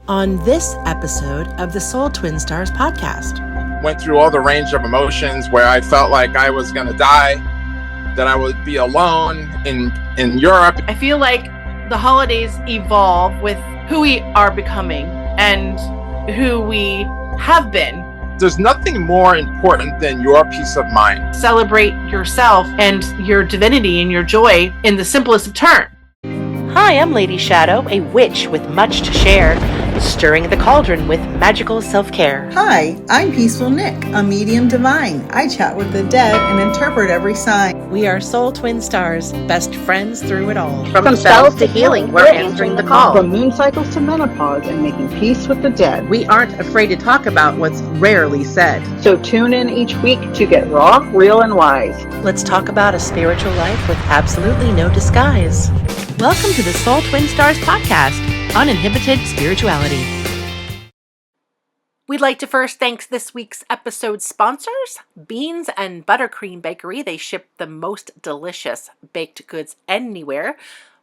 on this episode of the Soul Twin Stars podcast. Went through all the range of emotions where I felt like I was going to die, that I would be alone in Europe. I feel like the holidays evolve with who we are becoming and who we have been. There's nothing more important than your peace of mind. Celebrate yourself and your divinity and your joy in the simplest of terms. Hi, I'm Lady Shadow, a witch with much to share, stirring the cauldron with magical self-care. Hi, I'm Peaceful Nick, a medium divine. I chat with the dead and interpret every sign. We are Soul Twin Stars, best friends through it all. From spells to healing, we're answering the call. From moon cycles to menopause and making peace with the dead. We aren't afraid to talk about what's rarely said. So tune in each week to get raw, real, and wise. Let's talk about a spiritual life with absolutely no disguise. Welcome to the Soul Twin Stars podcast, Uninhibited Spirituality. We'd like to first thank this week's episode sponsors, Beans and Buttercream Bakery. They ship the most delicious baked goods anywhere.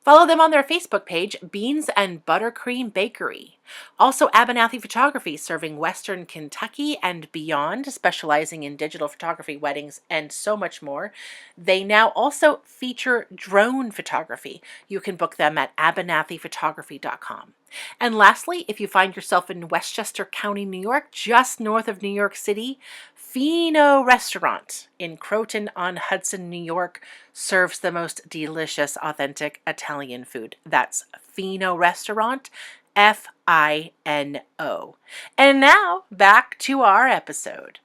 Follow them on their Facebook page, Beans and Buttercream Bakery. Also, Abernathy Photography, serving Western Kentucky and beyond, specializing in digital photography, weddings, and so much more. They now also feature drone photography. You can book them at abernathyphotography.com. And lastly, if you find yourself in Westchester County, New York, just north of New York City, Fino Restaurant in Croton-on-Hudson, New York, serves the most delicious, authentic Italian food. That's Fino Restaurant, Fino. And now, back to our episode.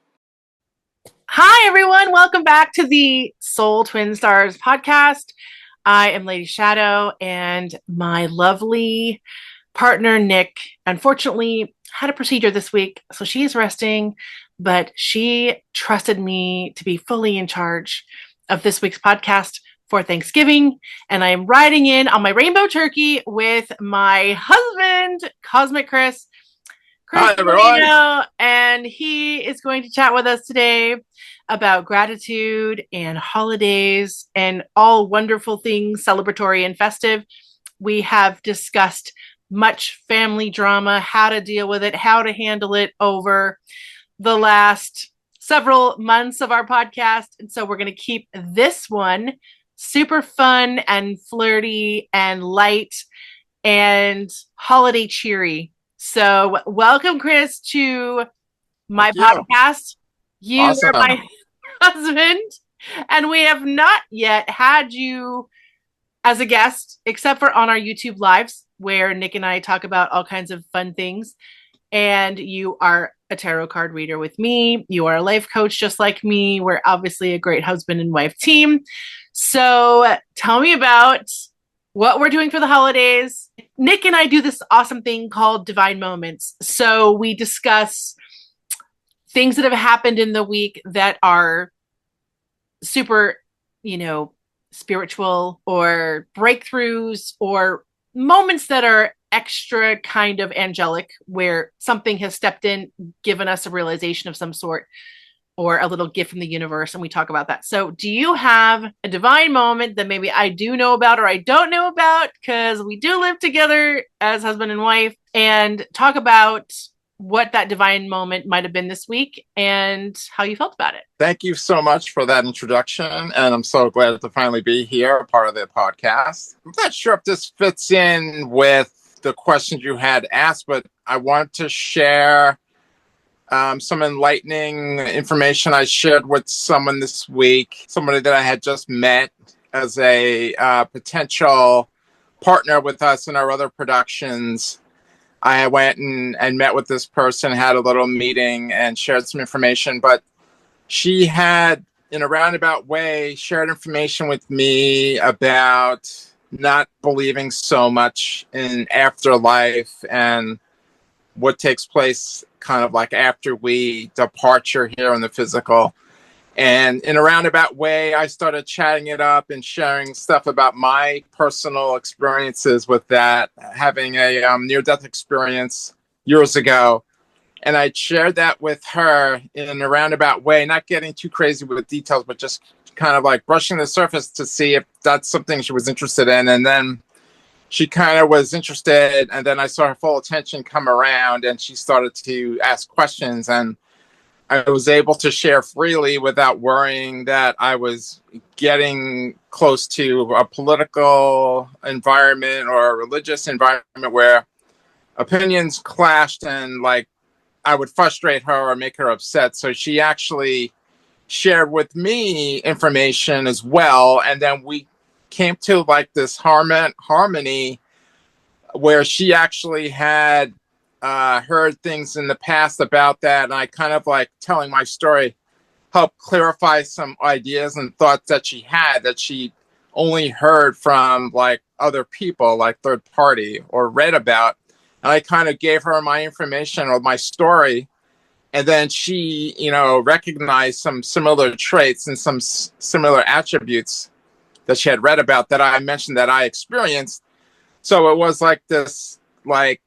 Hi, everyone. Welcome back to the Soul Twin Stars podcast. I am Lady Shadow, and my lovely partner, Nick, unfortunately had a procedure this week, so she is resting, but she trusted me to be fully in charge of this week's podcast for Thanksgiving, and I am riding in on my rainbow turkey with my husband, Cosmic Chris. Hi, everyone. And he is going to chat with us today about gratitude and holidays and all wonderful things celebratory and festive. We have discussed much family drama, how to deal with it, how to handle it over the last several months of our podcast. And so we're going to keep this one super fun and flirty and light and holiday cheery. So welcome, Chris, to my podcast. You Awesome. are my husband, and we have not yet had you as a guest, except for on our YouTube lives, where Nick and I talk about all kinds of fun things. And you are a tarot card reader with me. You are a life coach just like me. We're obviously a great husband and wife team. So tell me about what we're doing for the holidays. Nick and I do this awesome thing called Divine Moments. So we discuss things that have happened in the week that are super, spiritual, or breakthroughs, or moments that are extra kind of angelic, where something has stepped in, given us a realization of some sort, or a little gift from the universe, and we talk about that. So do you have a divine moment that maybe I do know about or I don't know about, because we do live together as husband and wife, and talk about what that divine moment might have been this week and how you felt about it? Thank you so much for that introduction, and I'm so glad to finally be here, a part of the podcast. I'm not sure if this fits in with the questions you had asked, but I want to share some enlightening information I shared with someone this week, somebody that I had just met as a potential partner with us in our other productions. I went and met with this person, had a little meeting, and shared some information. But she had, in a roundabout way, shared information with me about not believing so much in afterlife and what takes place kind of like after we departure here in the physical. And in a roundabout way, I started chatting it up and sharing stuff about my personal experiences with that, having a near-death experience years ago. And I shared that with her in a roundabout way, not getting too crazy with details, but just kind of like brushing the surface to see if that's something she was interested in. And then she kind of was interested, and then I saw her full attention come around, and she started to ask questions, and I was able to share freely without worrying that I was getting close to a political environment or a religious environment where opinions clashed, and like I would frustrate her or make her upset. So she actually shared with me information as well, and then we came to like this harmony where she actually had heard things in the past about that, and I kind of like telling my story helped clarify some ideas and thoughts that she had that she only heard from like other people, like third party, or read about. And I kind of gave her my information or my story, and then she, recognized some similar traits and some similar attributes that she had read about that I mentioned that I experienced. So it was like this like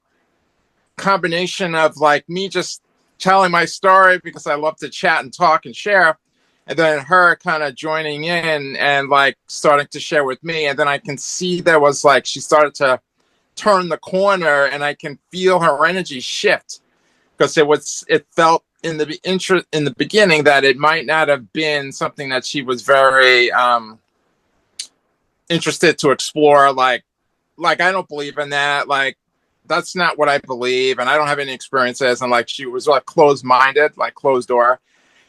combination of like me just telling my story because I love to chat and talk and share, and then her kind of joining in and like starting to share with me. And then I can see there was like she started to turn the corner, and I can feel her energy shift, because it felt in the beginning that it might not have been something that she was very interested to explore. Like I don't believe in that. Like that's not what I believe, and I don't have any experiences. And like she was like closed-minded, like closed door.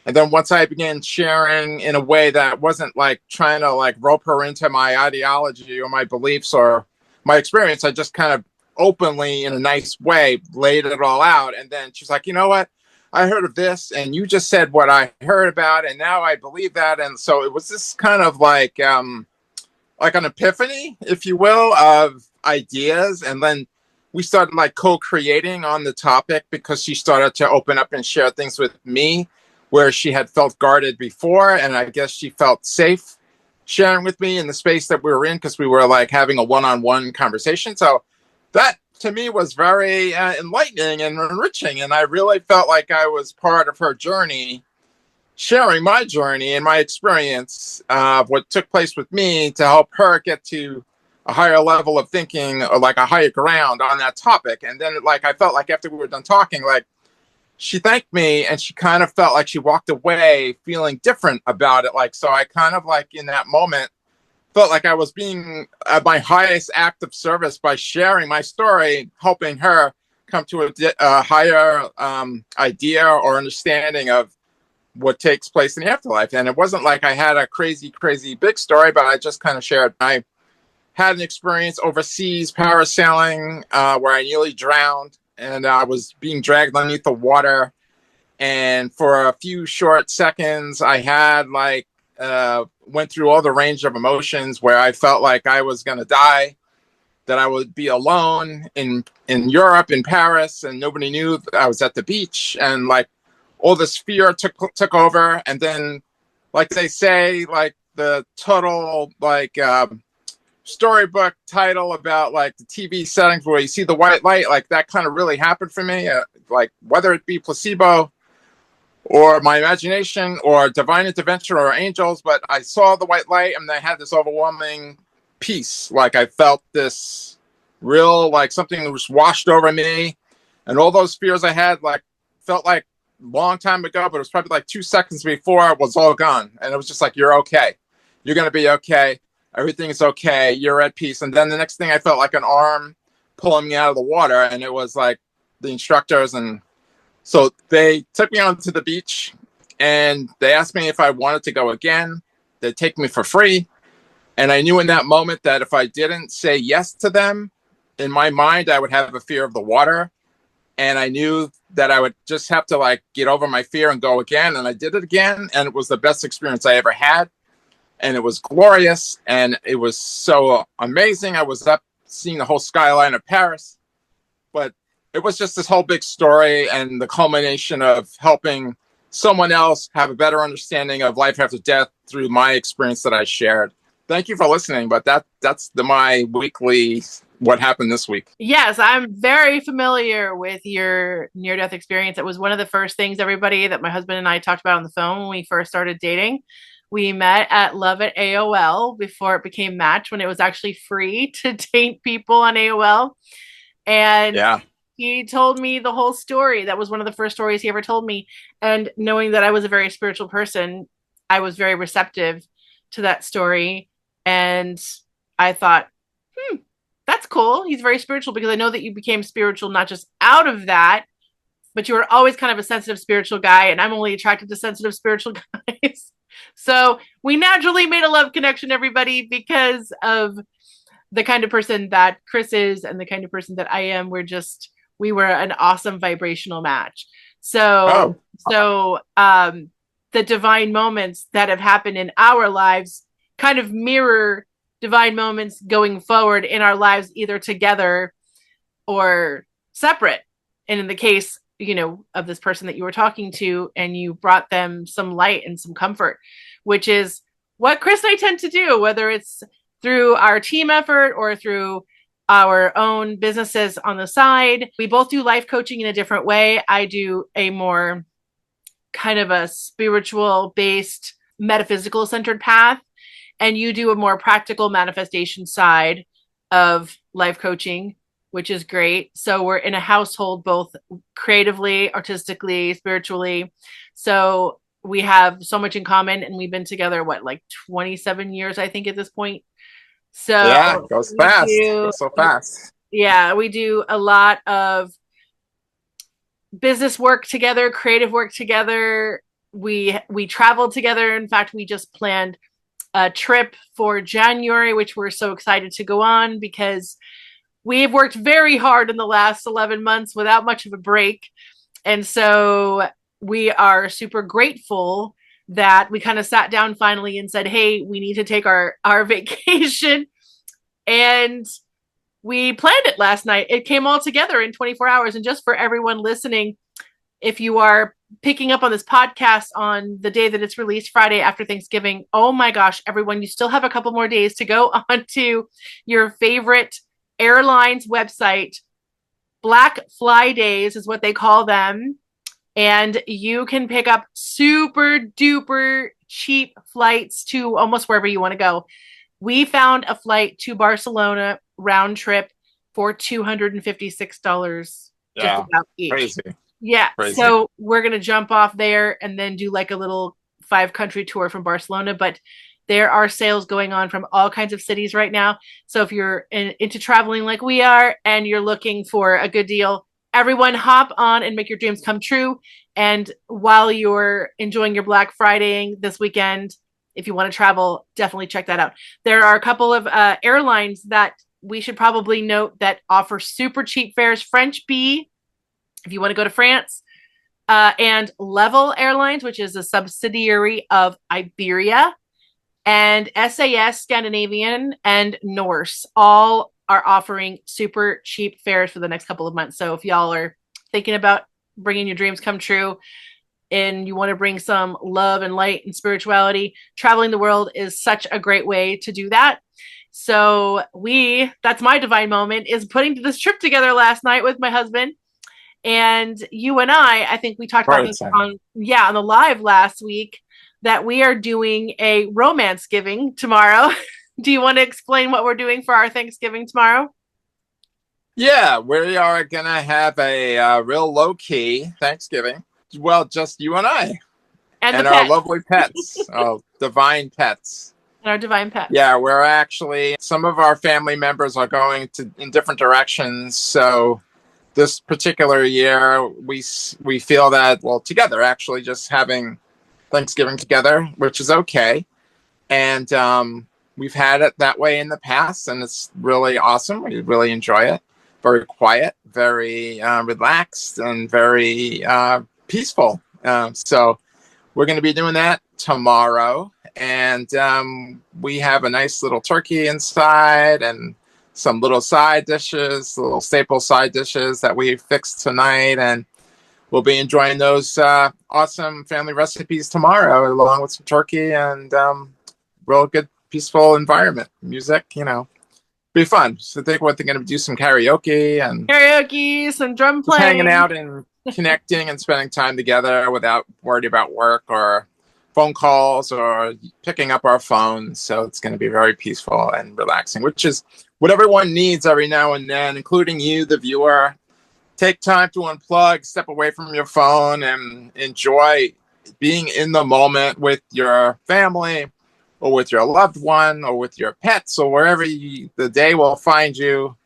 And then once I began sharing in a way that wasn't like trying to like rope her into my ideology or my beliefs or my experience, I just kind of openly, in a nice way, laid it all out. And then she's like, you know what? I heard of this, and you just said what I heard about, and now I believe that. And so it was this kind of like an epiphany, if you will, of ideas. And then we started like co-creating on the topic, because she started to open up and share things with me where she had felt guarded before. And I guess she felt safe sharing with me in the space that we were in, because we were like having a one-on-one conversation. So that to me was very enlightening and enriching. And I really felt like I was part of her journey, sharing my journey and my experience of what took place with me to help her get to a higher level of thinking, or like a higher ground on that topic. And then like I felt like after we were done talking, like she thanked me, and she kind of felt like she walked away feeling different about it. Like, so I kind of like in that moment felt like I was being at my highest act of service by sharing my story, helping her come to a higher idea or understanding of what takes place in the afterlife. And it wasn't like I had a crazy big story, but I just kind of shared. I had an experience overseas parasailing where I nearly drowned, and I was being dragged underneath the water. And for a few short seconds, I had like went through all the range of emotions where I felt like I was going to die, that I would be alone in Europe, in Paris, and nobody knew that I was at the beach. And like all this fear took over. And then, like they say, like the total like storybook title about like the TV settings where you see the white light, like that kind of really happened for me. Like whether it be placebo or my imagination or divine intervention or angels, but I saw the white light, and I had this overwhelming peace. Like I felt this real, like something was washed over me, and all those fears I had, like felt like long time ago, but it was probably like 2 seconds before it was all gone. And it was just like, you're okay. You're going to be okay. Everything is okay. You're at peace. And then the next thing, I felt like an arm pulling me out of the water, and it was like the instructors. And so they took me onto the beach, and they asked me if I wanted to go again. They'd take me for free. And I knew in that moment that if I didn't say yes to them, in my mind, I would have a fear of the water. And I knew that I would just have to like get over my fear and go again. And I did it again. And it was the best experience I ever had. And it was glorious. And it was so amazing. I was up seeing the whole skyline of Paris. But it was just this whole big story, and the culmination of helping someone else have a better understanding of life after death through my experience that I shared. Thank you for listening. But that's my weekly what happened this week. Yes, I'm very familiar with your near-death experience. It was one of the first things, everybody, that my husband and I talked about on the phone when we first started dating. We met at Love at AOL before it became Match, when it was actually free to date people on AOL. And Yeah. he told me the whole story. That was one of the first stories he ever told me. And knowing that I was a very spiritual person, I was very receptive to that story. And I thought, that's cool. He's very spiritual, because I know that you became spiritual not just out of that, but you were always kind of a sensitive spiritual guy. And I'm only attracted to sensitive spiritual guys. So we naturally made a love connection, everybody, because of the kind of person that Chris is and the kind of person that I am. We were an awesome vibrational match. So, the divine moments that have happened in our lives kind of mirror divine moments going forward in our lives, either together or separate. And in the case, of this person that you were talking to, and you brought them some light and some comfort, which is what Chris and I tend to do, whether it's through our team effort or through our own businesses on the side. We both do life coaching in a different way. I do a more kind of a spiritual based, metaphysical centered path, and you do a more practical manifestation side of life coaching, which is great. So we're in a household, both creatively, artistically, spiritually. So we have so much in common, and we've been together, 27 years, I think, at this point. So yeah, it goes fast. Goes so fast. Yeah, we do a lot of business work together, creative work together. We travel together. In fact, we just planned a trip for January, which we're so excited to go on, because we've worked very hard in the last 11 months without much of a break. And so we are super grateful that we kind of sat down finally and said, hey, we need to take our vacation. And we planned it last night. It came all together in 24 hours. And just for everyone listening, if you are picking up on this podcast on the day that it's released, Friday after Thanksgiving, oh my gosh, everyone, you still have a couple more days to go onto your favorite airline's website. Black Fly Days is what they call them. And you can pick up super duper cheap flights to almost wherever you want to go. We found a flight to Barcelona round trip for $256 just about each. Crazy. Yeah. Crazy. So we're going to jump off there and then do like a little 5-country tour from Barcelona. But there are sales going on from all kinds of cities right now. So if you're into traveling like we are and you're looking for a good deal, everyone hop on and make your dreams come true. And while you're enjoying your Black Friday this weekend, if you want to travel, definitely check that out. There are a couple of airlines that we should probably note that offer super cheap fares. French Bee, if you want to go to France, and Level Airlines, which is a subsidiary of Iberia, and SAS Scandinavian and Norse, all are offering super cheap fares for the next couple of months. So if y'all are thinking about bringing your dreams come true and you want to bring some love and light and spirituality, traveling the world is such a great way to do that. So that's my divine moment, is putting this trip together last night with my husband. And you and I think we talked about this on the live last week, that we are doing a romance giving tomorrow. Do you want to explain what we're doing for our Thanksgiving tomorrow? Yeah, we are going to have a real low-key Thanksgiving. Well, just you and I. And our lovely pets. Divine pets. And our divine pets. Yeah, we're actually, some of our family members are going in different directions. So this particular year, we feel that, together, actually, just having Thanksgiving together, which is okay. And we've had it that way in the past, and it's really awesome. We really enjoy it. Very quiet, very relaxed, and very peaceful. So we're going to be doing that tomorrow. And we have a nice little turkey inside and some little side dishes, little staple side dishes that we fixed tonight. And we'll be enjoying those awesome family recipes tomorrow, along with some turkey and real good, peaceful environment. Music, be fun. So I think we're going to do some karaoke, some drum playing, hanging out and connecting and spending time together without worrying about work or phone calls or picking up our phones. So it's going to be very peaceful and relaxing, which is what everyone needs every now and then, including you, the viewer. Take time to unplug, step away from your phone, and enjoy being in the moment with your family or with your loved one or with your pets or wherever the day will find you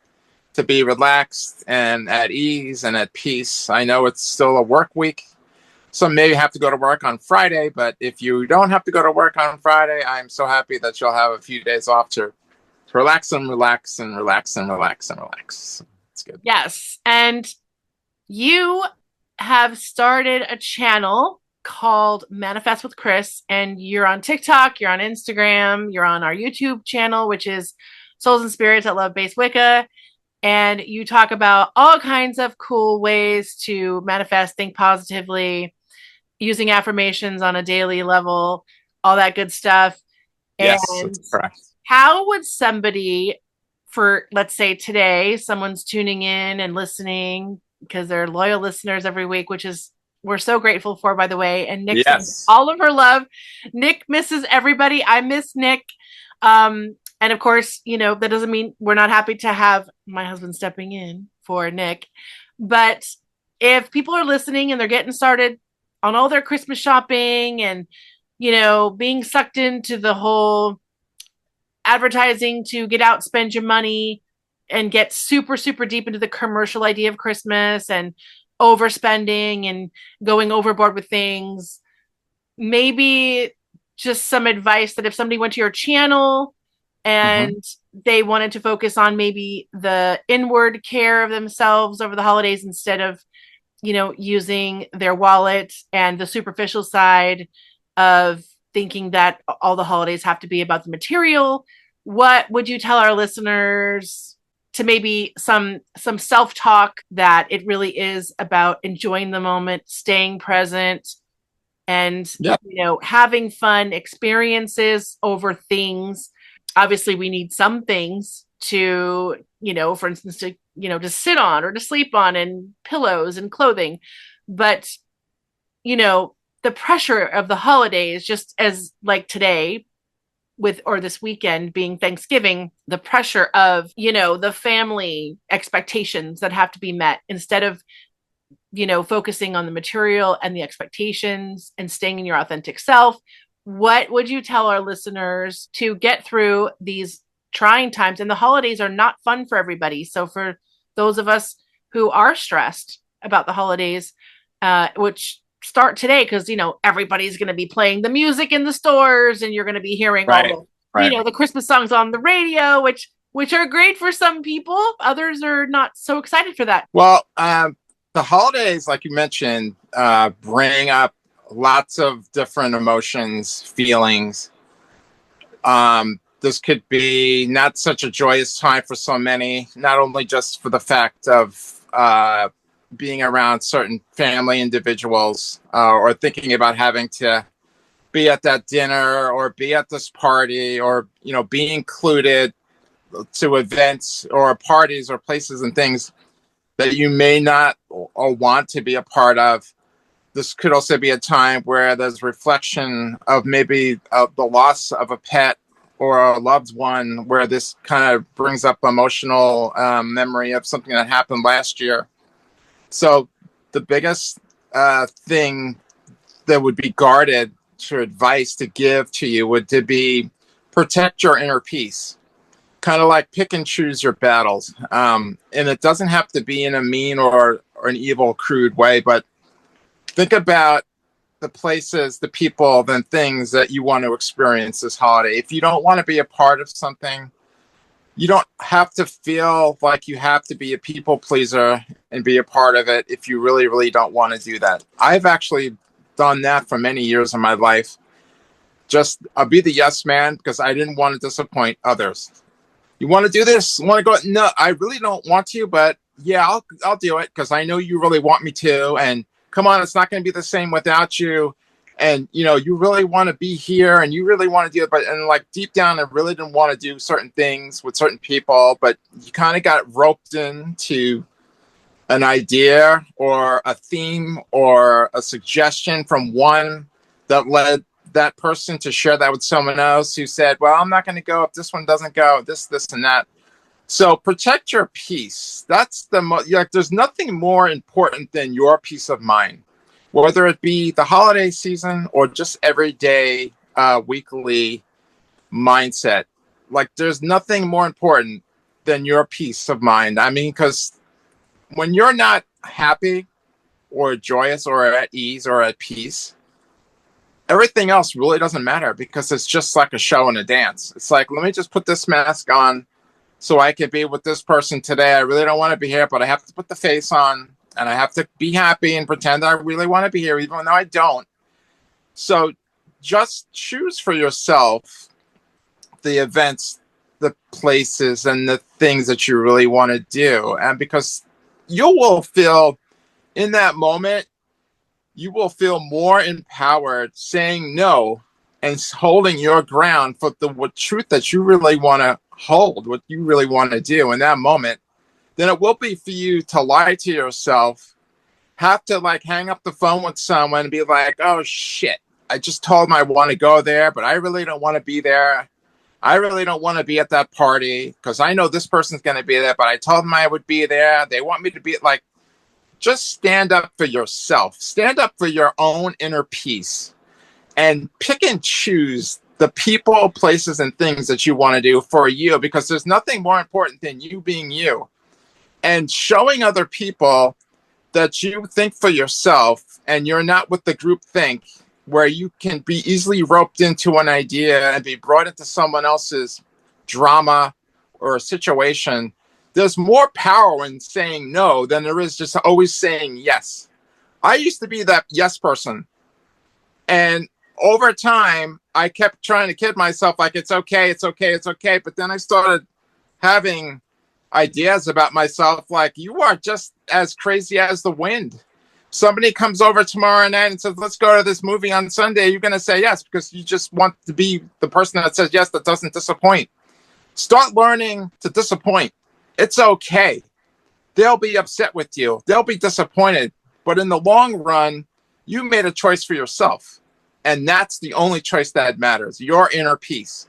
to be relaxed and at ease and at peace. I know it's still a work week. Some may have to go to work on Friday, but if you don't have to go to work on Friday, I'm so happy that you'll have a few days off to relax and relax and relax and relax and relax. It's good. Yes. And you have started a channel called Manifest with Chris, and you're on TikTok, you're on Instagram, you're on our YouTube channel, which is Souls and Spirits that Love Base Wicca. And you talk about all kinds of cool ways to manifest, think positively, using affirmations on a daily level, all that good stuff. Yes, And that's correct. how would somebody, for let's say today, someone's tuning in and listening because they're loyal listeners every week, which is we're so grateful for, by the way. And Nick sends all of her love. Nick misses everybody. I miss Nick. And of course, you know, that doesn't mean we're not happy to have my husband stepping in for Nick. But if people are listening and they're getting started on all their Christmas shopping and, you know, being sucked into the whole advertising to get out, spend your money and get super, super deep into the commercial idea of Christmas and overspending and going overboard with things, maybe just some advice that if somebody went to your channel and they wanted to focus on maybe the inward care of themselves over the holidays instead of, you know, using their wallet and the superficial side of thinking that all the holidays have to be about the material, what would you tell our listeners to maybe some self-talk that it really is about enjoying the moment, staying present, and you know, having fun experiences over things? Obviously, we need some things to, you know, for instance, to, you know, to sit on or to sleep on, and pillows and clothing. But, you know, the pressure of the holidays, just as like today with, or this weekend being Thanksgiving, the pressure of, you know, the family expectations that have to be met instead of, you know, focusing on the material and the expectations and staying in your authentic self. What would you tell our listeners to get through these trying times? And the holidays are not fun for everybody. So for those of us who are stressed about the holidays, which start today, because, you know, everybody's going to be playing the music in the stores and you're going to be hearing all the, you know, the Christmas songs on the radio, which are great for some people. Others are not so excited for that. Well, the holidays, like you mentioned, bring up lots of different emotions, feelings. This could be not such a joyous time for so many, not only just for the fact of being around certain family individuals or thinking about having to be at that dinner or be at this party or, you know, be included to events or parties or places and things that you may not or want to be a part of. This could also be a time where there's reflection of maybe the loss of a pet or a loved one, where this kind of brings up emotional memory of something that happened last year. So the biggest thing that would be guarded to advice to give to you would to be protect your inner peace. Kind of like pick and choose your battles. And it doesn't have to be in a mean or an evil, crude way, but think about the places, the people, and things that you want to experience this holiday. If you don't want to be a part of something, you don't have to feel like you have to be a people pleaser and be a part of it if you really, really don't want to do that. I've actually done that for many years in my life. Just I'll be the yes man because I didn't want to disappoint others. You want to do this? Want to go? No, I really don't want to, but yeah, I'll do it because I know you really want me to. And come on, it's not going to be the same without you. And, you know, you really want to be here and you really want to do it. But, and like deep down, I really didn't want to do certain things with certain people, but you kind of got roped into an idea or a theme or a suggestion from one that led that person to share that with someone else who said, well, I'm not going to go if this one doesn't go, this, and that. So protect your peace. That's there's nothing more important than your peace of mind, whether it be the holiday season or just everyday, weekly mindset. Like, there's nothing more important than your peace of mind. I mean, because when you're not happy or joyous or at ease or at peace, everything else really doesn't matter, because it's just like a show and a dance. It's like, let me just put this mask on so I can be with this person today. I really don't want to be here, but I have to put the face on and I have to be happy and pretend I really want to be here, even though I don't. So just choose for yourself the events, the places, and the things that you really want to do. And because you will feel in that moment, you will feel more empowered saying no and holding your ground for the truth that you really want to hold, what you really want to do in that moment, than it will be for you to lie to yourself, have to like hang up the phone with someone and be like, oh shit, I just told them I want to go there, but I really don't want to be there. I really don't want to be at that party because I know this person's going to be there, but I told them I would be there. They want me to be like, just stand up for yourself. Stand up for your own inner peace and pick and choose the people, places, and things that you want to do for you, because there's nothing more important than you being you and showing other people that you think for yourself and you're not with the group think, where you can be easily roped into an idea and be brought into someone else's drama or a situation. There's more power in saying no than there is just always saying yes. I used to be that yes person. And over time, I kept trying to kid myself like, it's okay, it's okay, it's okay. But then I started having ideas about myself like, you are just as crazy as the wind. Somebody comes over tomorrow night and says, let's go to this movie on Sunday. You're going to say yes because you just want to be the person that says yes, that doesn't disappoint. Start learning to disappoint. It's okay. They'll be upset with you. They'll be disappointed. But in the long run, you made a choice for yourself. And that's the only choice that matters, your inner peace.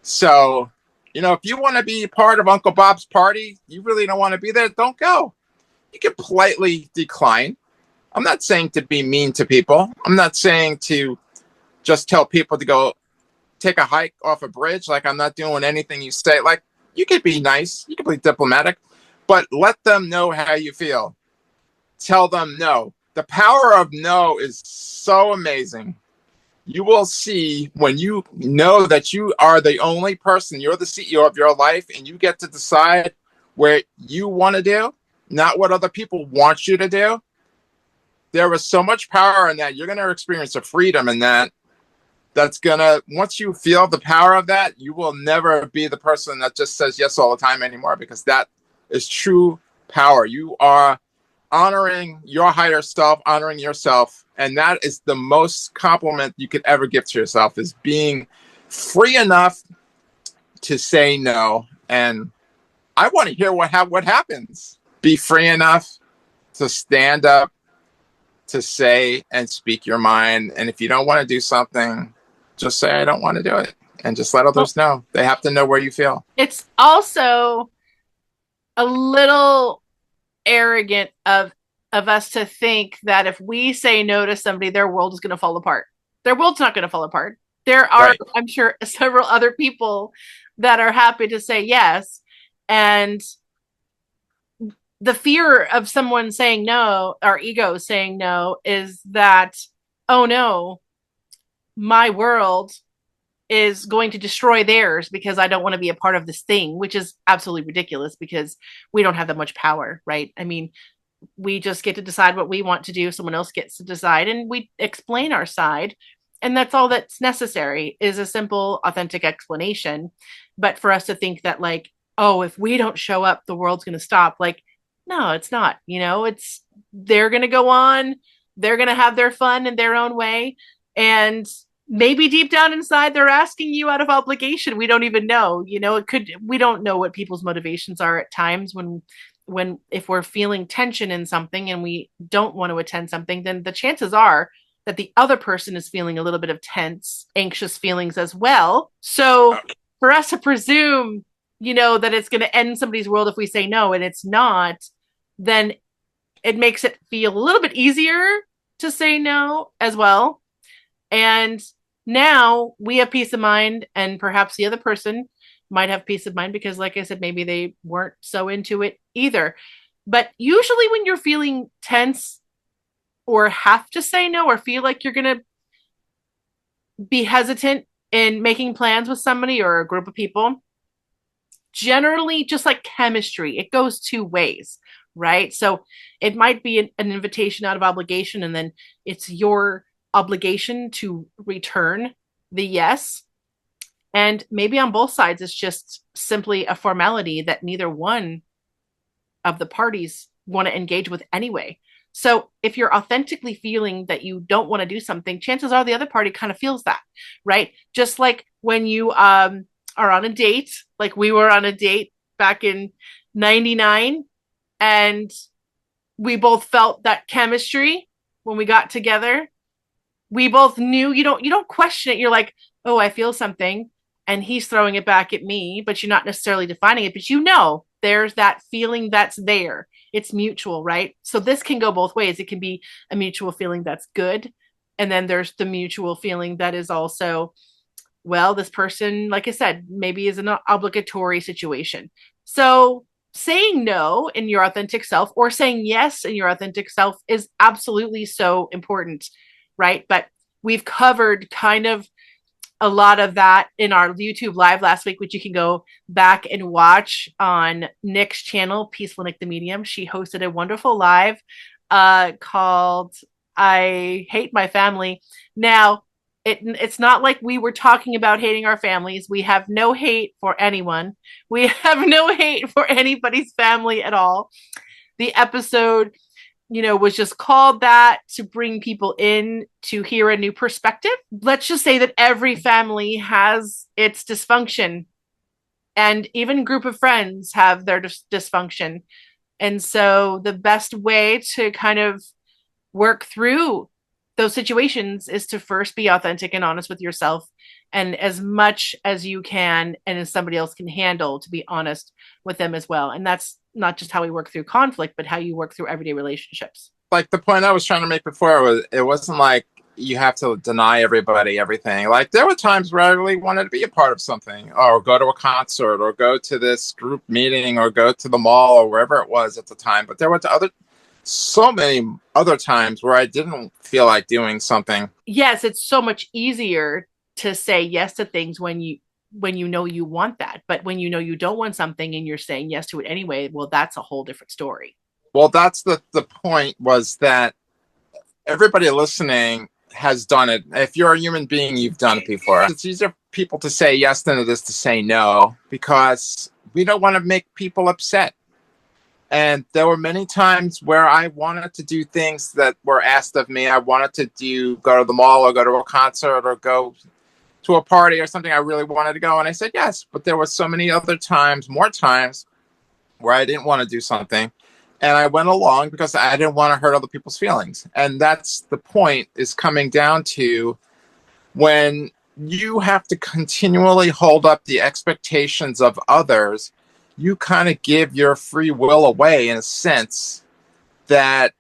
So, if you want to be part of Uncle Bob's party, you really don't want to be there, don't go. You can politely decline. I'm not saying to be mean to people. I'm not saying to just tell people to go take a hike off a bridge. Like, I'm not doing anything you say. Like, you could be nice. You could be diplomatic. But let them know how you feel. Tell them no. The power of no is so amazing. You will see when you know that you are the only person, you're the CEO of your life, and you get to decide where you want to do, not what other people want you to do. There is so much power in that. You're going to experience a freedom in that. That's going to, once you feel the power of that, you will never be the person that just says yes all the time anymore, because that is true power. You are honoring your higher self, honoring yourself. And that is the most compliment you could ever give to yourself, is being free enough to say no. And I want to hear what happens. Be free enough to stand up, to say and speak your mind. And if you don't want to do something, just say, I don't want to do it. And just let others know. They have to know where you feel. It's also a little arrogant of us to think that if we say no to somebody, their world is going to fall apart. Their world's not going to fall apart. There are, right, I'm sure, several other people that are happy to say yes. And the fear of someone saying no, our ego saying no, is that, oh no, my world is going to destroy theirs because I don't want to be a part of this thing, which is absolutely ridiculous because we don't have that much power, right? I mean, we just get to decide what we want to do. Someone else gets to decide, and we explain our side. And that's all that's necessary, is a simple, authentic explanation. But for us to think that, like, oh, if we don't show up, the world's going to stop. Like, no, it's not. They're going to go on. They're going to have their fun in their own way. And maybe deep down inside, they're asking you out of obligation. We don't even know. We don't know what people's motivations are at times when if we're feeling tension in something and we don't want to attend something, then the chances are that the other person is feeling a little bit of tense, anxious feelings as well. So for us to presume, that it's going to end somebody's world if we say no, and it's not, then it makes it feel a little bit easier to say no as well. And now we have peace of mind, and perhaps the other person might have peace of mind because, like I said, maybe they weren't so into it either. But usually when you're feeling tense or have to say no or feel like you're going to be hesitant in making plans with somebody or a group of people, generally, just like chemistry, it goes two ways, right? So it might be an invitation out of obligation, and then it's your obligation to return the yes. And maybe on both sides, it's just simply a formality that neither one of the parties want to engage with anyway. So if you're authentically feeling that you don't want to do something, chances are the other party kind of feels that, right? Just like when you are on a date, like we were on a date back in 99, and we both felt that chemistry when we got together. We both knew, you don't question it. You're like, oh, I feel something. And he's throwing it back at me, but you're not necessarily defining it, but there's that feeling that's there. It's mutual, right? So this can go both ways. It can be a mutual feeling that's good. And then there's the mutual feeling that is also, well, this person, like I said, maybe is an obligatory situation. So saying no in your authentic self or saying yes in your authentic self is absolutely so important, right? But we've covered kind of a lot of that in our YouTube live last week, which you can go back and watch on Nick's channel, Peaceful Nick the Medium. She hosted a wonderful live called I Hate My Family. Now, it's not like we were talking about hating our families. We have no hate for anyone. We have no hate for anybody's family at all. The episode was just called that to bring people in to hear a new perspective. Let's just say that every family has its dysfunction, and even group of friends have their dysfunction. And so the best way to kind of work through those situations is to first be authentic and honest with yourself, and as much as you can and as somebody else can handle, to be honest with them as well. And that's not just how we work through conflict, but how you work through everyday relationships. Like the point I was trying to make before was, it wasn't like you have to deny everybody everything. Like there were times where I really wanted to be a part of something, or go to a concert, or go to this group meeting, or go to the mall, or wherever it was at the time. But there were so many other times where I didn't feel like doing something. Yes, it's so much easier to say yes to things when you know you want that. But when you know you don't want something and you're saying yes to it anyway, well, that's a whole different story. Well, that's the point, was that everybody listening has done it. If you're a human being, you've done it before. It's easier for people to say yes than it is to say no, because we don't want to make people upset. And there were many times where I wanted to do things that were asked of me. I wanted to go to the mall, or go to a concert, or go to a party or something. I really wanted to go. And I said yes. But there were so many other times, more times, where I didn't want to do something. And I went along because I didn't want to hurt other people's feelings. And that's the point, is coming down to when you have to continually hold up the expectations of others, you kind of give your free will away, in a sense that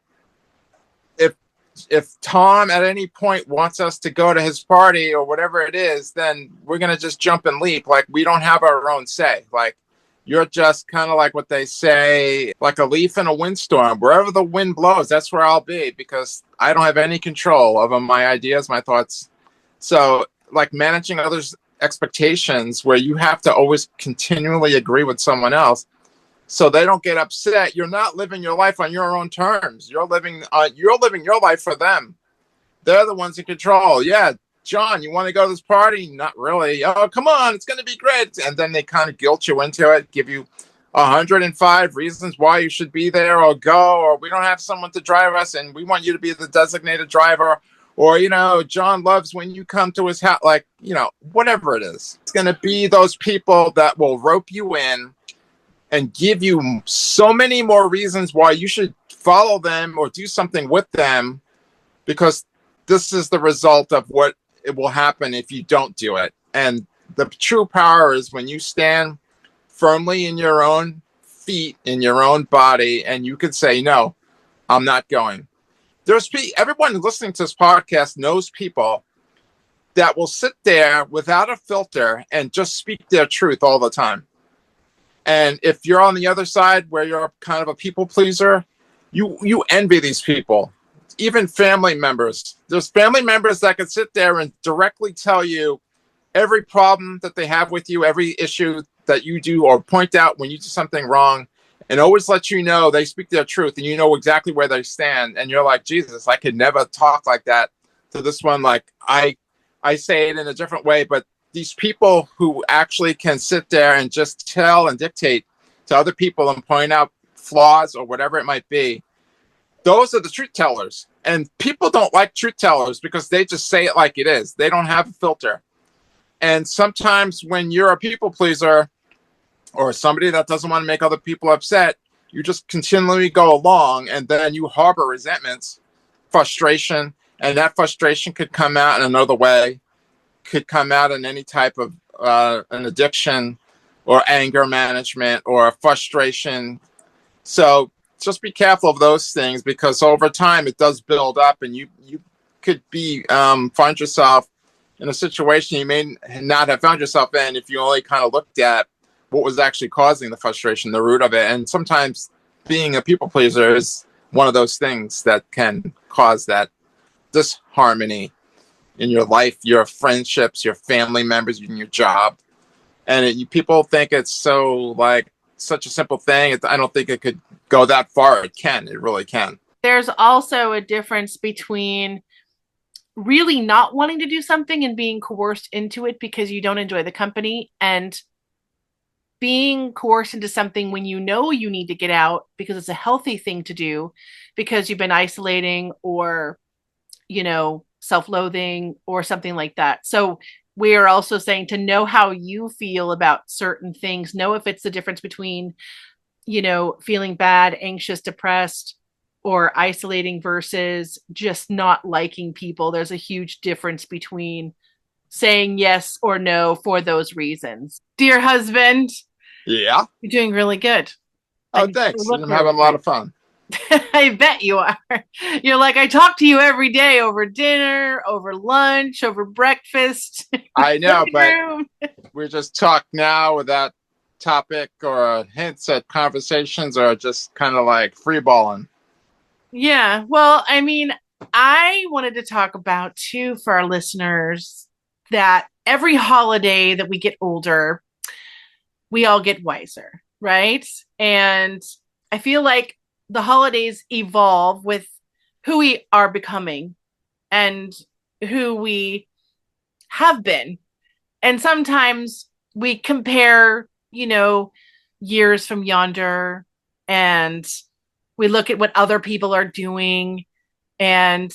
if Tom at any point wants us to go to his party or whatever it is, then we're going to just jump and leap. Like, we don't have our own say. Like, you're just kind of like what they say, like a leaf in a windstorm. Wherever the wind blows, that's where I'll be, because I don't have any control over my ideas, my thoughts. So like managing others' expectations, where you have to always continually agree with someone else so they don't get upset. You're not living your life on your own terms. You're living your life for them. They're the ones in control. Yeah, John, you want to go to this party? Not really. Oh, come on, it's going to be great. And then they kind of guilt you into it, give you 105 reasons why you should be there or go, or we don't have someone to drive us and we want you to be the designated driver. Or, John loves when you come to his house, like, whatever it is. It's going to be those people that will rope you in and give you so many more reasons why you should follow them or do something with them, because this is the result of what it will happen if you don't do it. And the true power is when you stand firmly in your own feet, in your own body, and you can say, no, I'm not going. Everyone listening to this podcast knows people that will sit there without a filter and just speak their truth all the time. And if you're on the other side where you're kind of a people pleaser, you envy these people. Even family members. There's family members that can sit there and directly tell you every problem that they have with you, every issue that you do, or point out when you do something wrong, and always let you know they speak their truth and you know exactly where they stand. And you're like, Jesus, I could never talk like that to this one. Like I say it in a different way, but these people who actually can sit there and just tell and dictate to other people and point out flaws or whatever it might be, those are the truth tellers. And people don't like truth tellers because they just say it like it is. They don't have a filter. And sometimes when you're a people pleaser or somebody that doesn't want to make other people upset, you just continually go along, and then you harbor resentments, frustration, and that frustration could come out in another way, could come out in any type of an addiction or anger management or frustration. So just be careful of those things, because over time it does build up, and you could find yourself in a situation you may not have found yourself in if you only kind of looked at what was actually causing the frustration, the root of it. And sometimes being a people pleaser is one of those things that can cause that disharmony in your life, your friendships, your family members, in your job. And people think it's such a simple thing. I don't think it could go that far. It can. It really can. There's also a difference between really not wanting to do something and being coerced into it because you don't enjoy the company, and being coerced into something when you know you need to get out because it's a healthy thing to do because you've been isolating or, self-loathing or something like that. So we are also saying to know how you feel about certain things, know if it's the difference between, feeling bad, anxious, depressed, or isolating versus just not liking people. There's a huge difference between saying yes or no for those reasons. Dear husband. Yeah. You're doing really good. Oh, thanks. I'm having a lot of fun. I bet you are. You're like, I talk to you every day over dinner, over lunch, over breakfast. I know, but we just talk now without topic or hints at conversations, or just kind of like free balling. Yeah. Well, I mean, I wanted to talk about too for our listeners that every holiday that we get older, we all get wiser, right? And I feel like the holidays evolve with who we are becoming and who we have been. And sometimes we compare, years from yonder, and we look at what other people are doing. And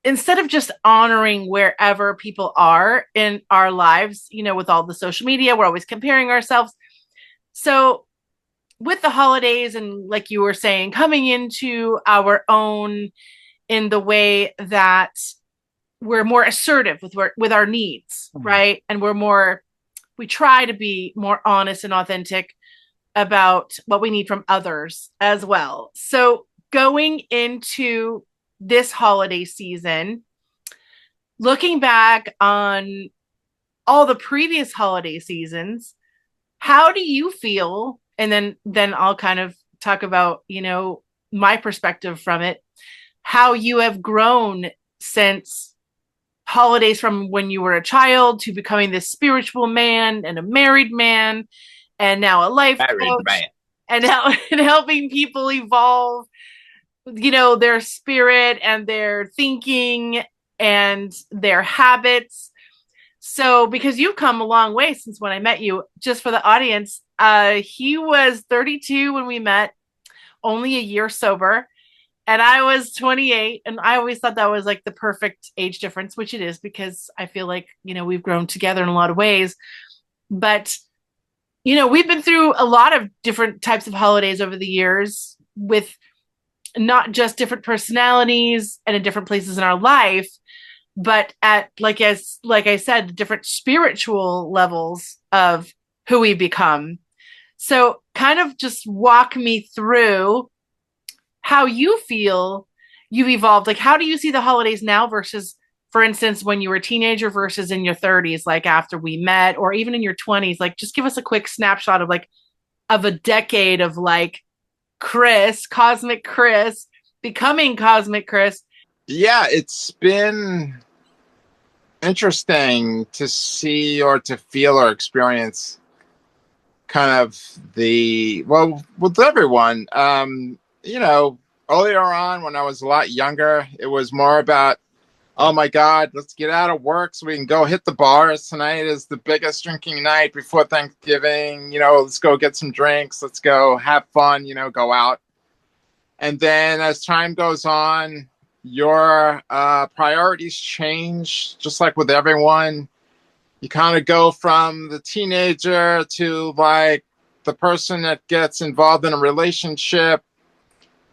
instead of just honoring wherever people are in our lives, with all the social media, we're always comparing ourselves. So with the holidays, and like you were saying, coming into our own in the way that we're more assertive with our needs, right? And we try to be more honest and authentic about what we need from others as well. So going into this holiday season, looking back on all the previous holiday seasons, how do you feel? And then I'll kind of talk about, my perspective from it, how you have grown since holidays, from when you were a child to becoming this spiritual man and a married man, and now a life coach, and helping people evolve, their spirit and their thinking and their habits. So, because you've come a long way since when I met you, just for the audience, he was 32 when we met, only a year sober, and I was 28. And I always thought that was like the perfect age difference, which it is, because I feel like, we've grown together in a lot of ways. But, we've been through a lot of different types of holidays over the years with not just different personalities and in different places in our life, but at like I said, different spiritual levels of who we become. So kind of just walk me through how you feel you've evolved. Like, how do you see the holidays now versus, for instance, when you were a teenager versus in your 30s, like after we met, or even in your 20s? Like, just give us a quick snapshot of of a decade of like Cosmic Chris, becoming Cosmic Chris. Yeah, it's been interesting to see or to feel or experience kind of with everyone. Earlier on when I was a lot younger, it was more about, oh my God, let's get out of work so we can go hit the bars. Tonight is the biggest drinking night before Thanksgiving. Let's go get some drinks. Let's go have fun, go out. And then as time goes on, your priorities change, just like with everyone. You kind of go from the teenager to like the person that gets involved in a relationship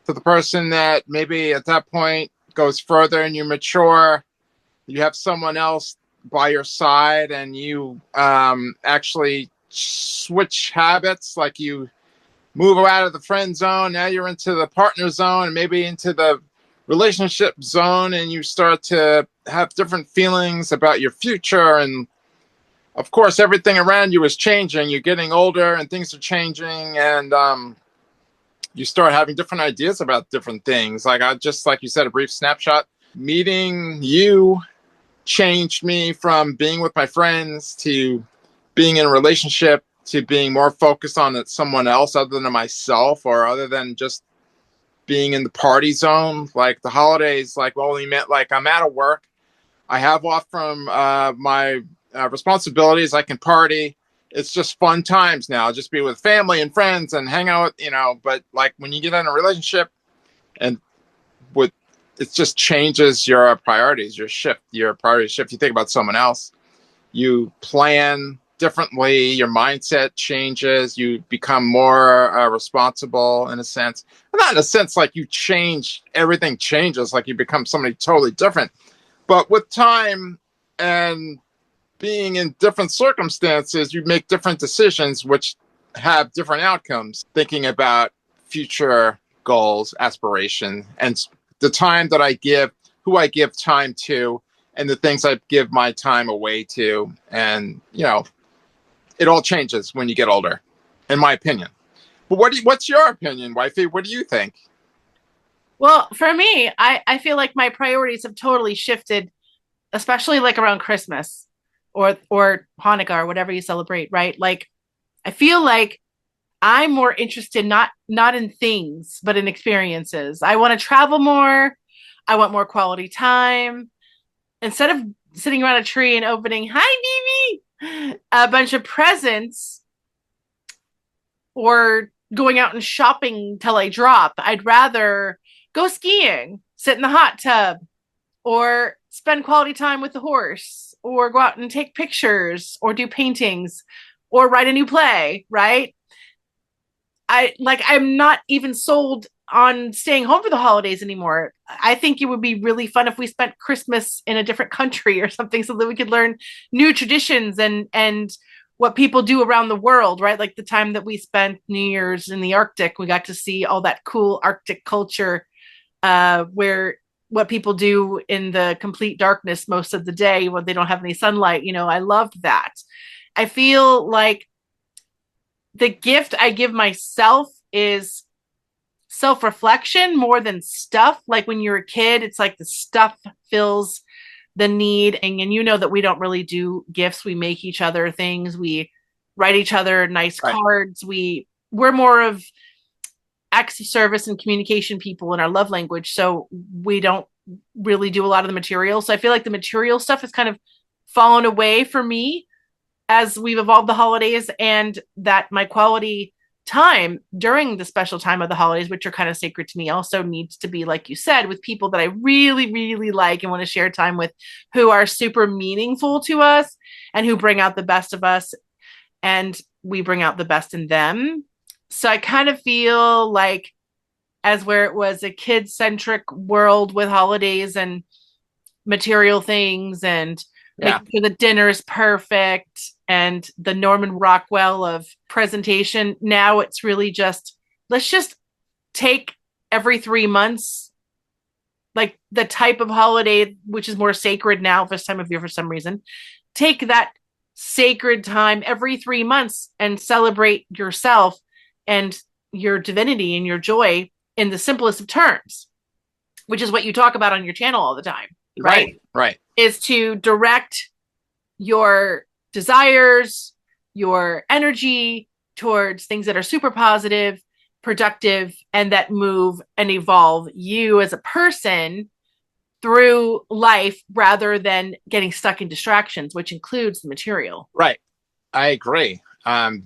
to the person that maybe at that point goes further and you mature. You have someone else by your side and you actually switch habits, like you move out of the friend zone. Now you're into the partner zone and maybe into the relationship zone, and you start to have different feelings about your future. And of course, everything around you is changing. You're getting older and things are changing, and you start having different ideas about different things. Like you said, a brief snapshot. Meeting you changed me from being with my friends to being in a relationship to being more focused on someone else other than myself, or other than just being in the party zone. Like the holidays, like only meant like I'm out of work. I have off from my responsibilities. I can party. It's just fun times now. Just be with family and friends and hang out, but like when you get in a relationship and it just changes your priorities, your priorities shift. You think about someone else, you plan differently, your mindset changes, you become more responsible in a sense. Not in a sense like you change, everything changes, like you become somebody totally different. But with time and being in different circumstances, you make different decisions which have different outcomes, thinking about future goals, aspiration, and the time that I give, who I give time to, and the things I give my time away to. And, it all changes when you get older, in my opinion. But what's your opinion, wifey? What do you think? Well, for me, I feel like my priorities have totally shifted, especially like around Christmas or Hanukkah or whatever you celebrate, right? Like, I feel like I'm more interested not in things, but in experiences. I want to travel more. I want more quality time. Instead of sitting around a tree and opening, hi, Mimi, a bunch of presents, or going out and shopping till I drop, I'd rather go skiing, sit in the hot tub, or spend quality time with the horse, or go out and take pictures, or do paintings, or write a new play, right? I'm not even sold on staying home for the holidays anymore. I think it would be really fun if we spent Christmas in a different country or something, so that we could learn new traditions and what people do around the world, right? Like the time that we spent New Year's in the Arctic, we got to see all that cool Arctic culture, where what people do in the complete darkness most of the day when they don't have any sunlight. I loved that. I feel like the gift I give myself is self-reflection more than stuff. Like when you're a kid, it's like the stuff fills the need. And that we don't really do gifts. We make each other things. We write each other nice cards. We're more of acts of service and communication people in our love language. So we don't really do a lot of the material. So I feel like the material stuff has kind of fallen away for me as we've evolved the holidays, and that my quality time during the special time of the holidays, which are kind of sacred to me, also needs to be, like you said, with people that I really, really like and want to share time with, who are super meaningful to us and who bring out the best of us, and we bring out the best in them. So I kind of feel like as where it was a kid-centric world with holidays and material things and Yeah. making sure the dinner is perfect and the Norman Rockwell of presentation. Now it's really just, let's just take every 3 months, like the type of holiday, which is more sacred now this time of year for some reason, take that sacred time every 3 months and celebrate yourself and your divinity and your joy in the simplest of terms, which is what you talk about on your channel all the time, right? Right. Is to direct your desires, your energy towards things that are super positive, productive, and that move and evolve you as a person through life rather than getting stuck in distractions, which includes the material. Right. I agree.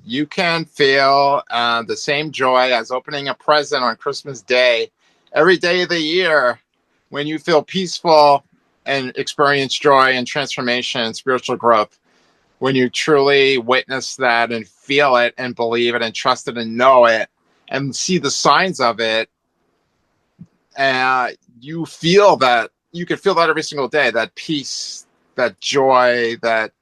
You can feel the same joy as opening a present on Christmas Day every day of the year when you feel peaceful and experience joy and transformation and spiritual growth. When you truly witness that and feel it and believe it and trust it and know it and see the signs of it, you feel that. You can feel that every single day, that peace, that joy, that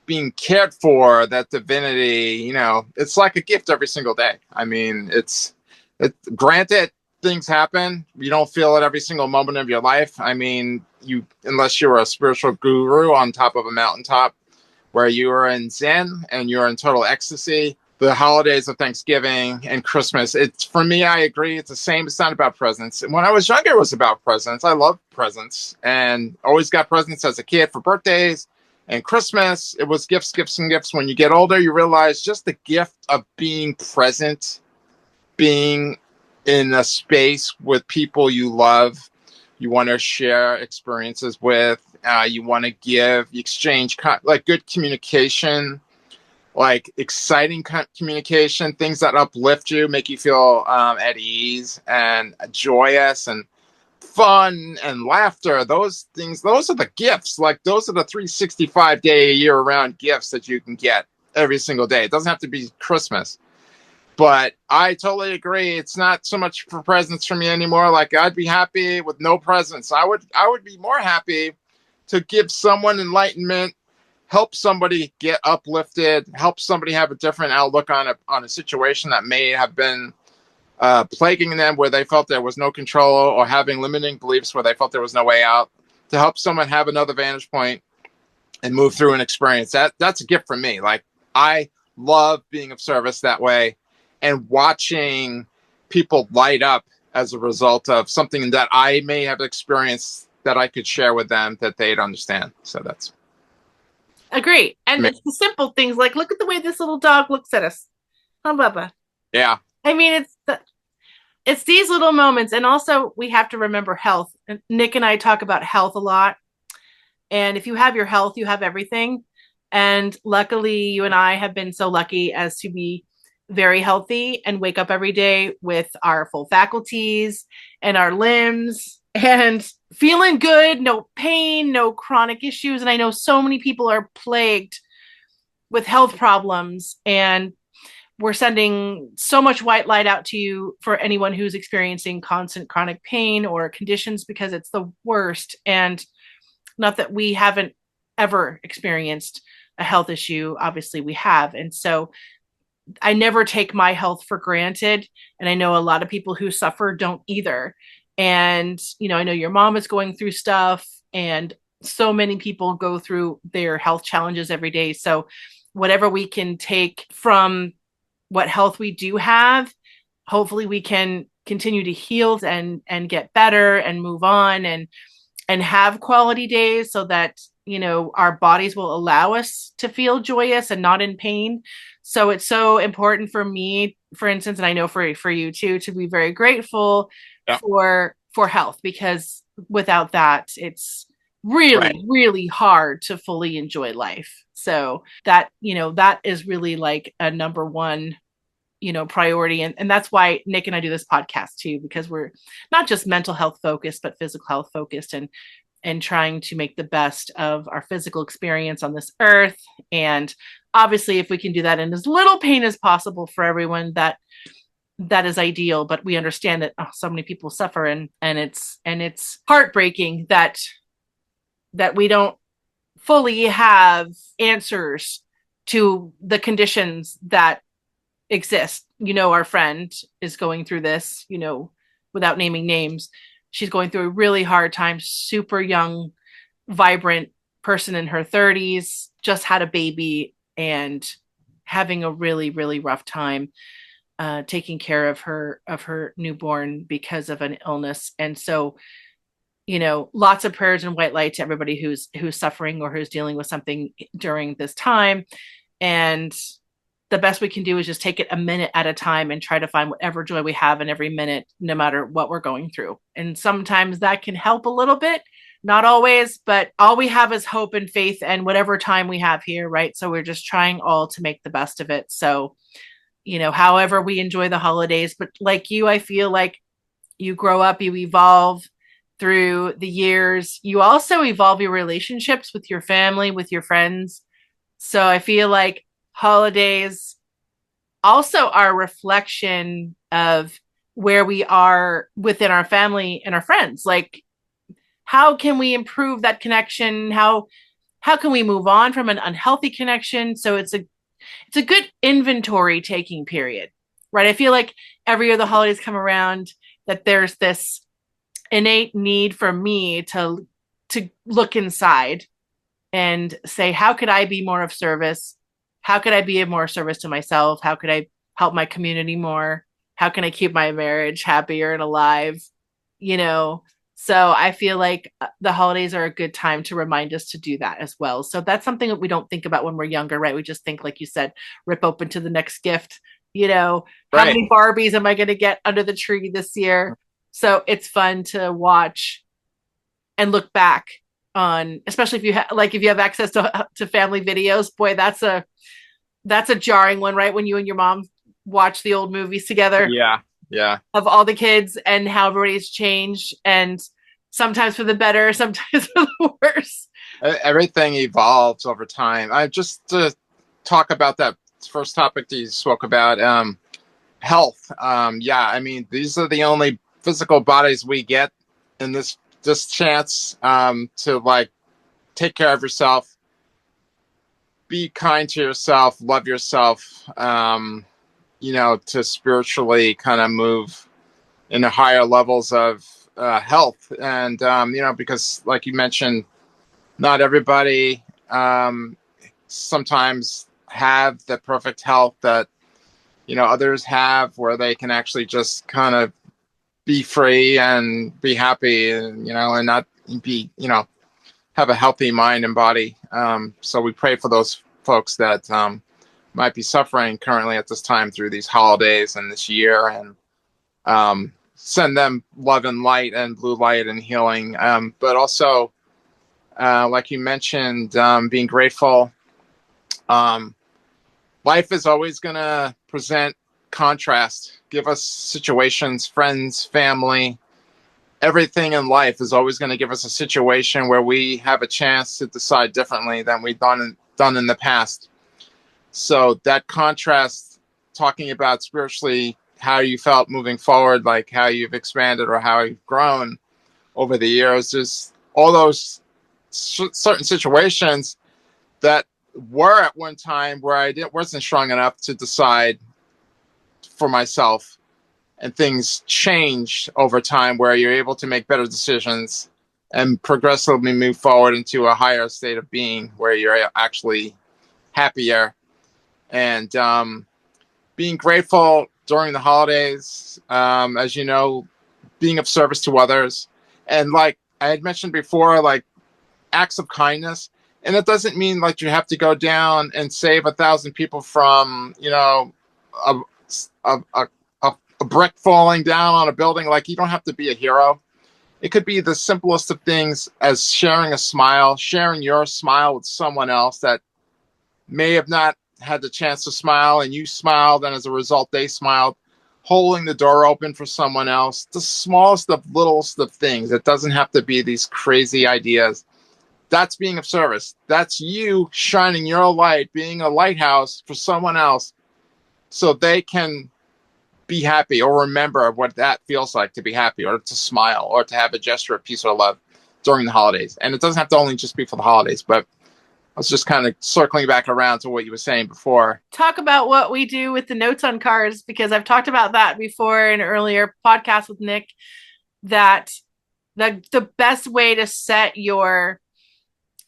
being cared for, that divinity. It's like a gift every single day. I mean, granted, things happen. You don't feel it every single moment of your life. I mean, unless you're a spiritual guru on top of a mountaintop where you are in Zen and you're in total ecstasy. The holidays of Thanksgiving and Christmas, for me, I agree. It's the same. It's not about presents. When I was younger, it was about presents. I loved presents and always got presents as a kid for birthdays and Christmas. It was gifts, gifts, and gifts. When you get older, you realize just the gift of being present, being in a space with people you love, you want to share experiences with, you want to give, you exchange, like good communication, like exciting communication, things that uplift you, make you feel at ease and joyous and fun and laughter. Those things, those are the gifts. Like those are the 365 day a year round gifts that you can get every single day. It doesn't have to be Christmas. But I totally agree. It's not so much for presents for me anymore. Like I'd be happy with no presents. I would be more happy to give someone enlightenment, help somebody get uplifted, help somebody have a different outlook on a situation that may have been plaguing them, where they felt there was no control, or having limiting beliefs where they felt there was no way out. To help someone have another vantage point and move through an experience, that's a gift from me. Like I love being of service that way, and watching people light up as a result of something that I may have experienced that I could share with them that they'd understand. So that's agree. And it's the simple things like, look at the way this little dog looks at us. Huh, Bubba? Yeah. I mean, it's these little moments. And also we have to remember health. And Nick and I talk about health a lot. And if you have your health, you have everything. And luckily, you and I have been so lucky as to be very healthy and wake up every day with our full faculties and our limbs and feeling good, no pain, no chronic issues. And I know so many people are plagued with health problems, and we're sending so much white light out to you for anyone who's experiencing constant chronic pain or conditions, because it's the worst. And not that we haven't ever experienced a health issue. Obviously we have. And so I never take my health for granted. And I know a lot of people who suffer don't either. And, I know your mom is going through stuff, and so many people go through their health challenges every day. So whatever we can take from what health we do have, hopefully we can continue to heal and get better and move on and have quality days, so that, our bodies will allow us to feel joyous and not in pain. So it's so important for me, for instance, and I know for you too, to be very grateful for health, because without that, it's really, really hard to fully enjoy life. So that is really like a number one, priority. And that's why Nick and I do this podcast too, because we're not just mental health focused, but physical health focused, and trying to make the best of our physical experience on this earth. And obviously, if we can do that in as little pain as possible for everyone, that is ideal, but we understand that so many people suffer, and it's heartbreaking that we don't fully have answers to the conditions that exist. Our friend is going through this, without naming names. She's going through a really hard time, super young, vibrant person in her 30s, just had a baby and having a really, really rough time taking care of her newborn because of an illness. And so, lots of prayers and white light to everybody who's suffering or who's dealing with something during this time. And the best we can do is just take it a minute at a time and try to find whatever joy we have in every minute, no matter what we're going through. And sometimes that can help a little bit, not always, but all we have is hope and faith and whatever time we have here, right? So we're just trying all to make the best of it. So, however we enjoy the holidays, but like you, I feel like you grow up, you evolve through the years. You also evolve your relationships with your family, with your friends. So I feel like holidays also are a reflection of where we are within our family and our friends. Like, how can we improve that connection? How can we move on from an unhealthy connection? So it's a good inventory taking period, right? I feel like every year the holidays come around that there's this innate need for me to look inside and say, how could I be more of service? How could I be of more service to myself? How could I help my community more? How can I keep my marriage happier and alive? So I feel like the holidays are a good time to remind us to do that as well. So that's something that we don't think about when we're younger, right? We just think, like you said, rip open to the next gift. How many Barbies am I going to get under the tree this year? So it's fun to watch and look back on, especially if you have access to family videos. Boy, that's a jarring one, right? When you and your mom watch the old movies together. Yeah. Of all the kids and how everybody's changed, and sometimes for the better, sometimes for the worse. Everything evolves over time. I just to talk about that first topic that you spoke about, health. I mean, these are the only physical bodies we get in this chance to take care of yourself, be kind to yourself, love yourself, to spiritually kind of move into higher levels of health. And, because like you mentioned, not everybody sometimes have the perfect health that, others have, where they can actually just kind of be free and be happy and, and not be, have a healthy mind and body. So we pray for those folks that might be suffering currently at this time through these holidays and this year, and send them love and light and blue light and healing. But also, like you mentioned, being grateful. Life is always going to present contrast, give us situations, friends, family. Everything in life is always going to give us a situation where we have a chance to decide differently than we've done in the past. So that contrast, talking about spiritually how you felt moving forward, like how you've expanded or how you've grown over the years, is all those certain situations that were at one time where I wasn't strong enough to decide for myself, and things changed over time where you're able to make better decisions and progressively move forward into a higher state of being where you're actually happier. And being grateful during the holidays, as you know, being of service to others. And like I had mentioned before, like acts of kindness. And it doesn't mean like you have to go down and save 1,000 people from, a brick falling down on a building. Like, you don't have to be a hero. It could be the simplest of things, as sharing a smile, sharing your smile with someone else that may have not had the chance to smile, and you smiled, and as a result they smiled. Holding the door open for someone else, the smallest of littlest of things. It doesn't have to be these crazy ideas. That's being of service. That's you shining your light, being a lighthouse for someone else, so they can be happy or remember what that feels like to be happy or to smile or to have a gesture of peace or love during the holidays. And it doesn't have to only just be for the holidays, but I was just kind of circling back around to what you were saying before. Talk about what we do with the notes on cards, because I've talked about that before in an earlier podcast with Nick, that the best way to set your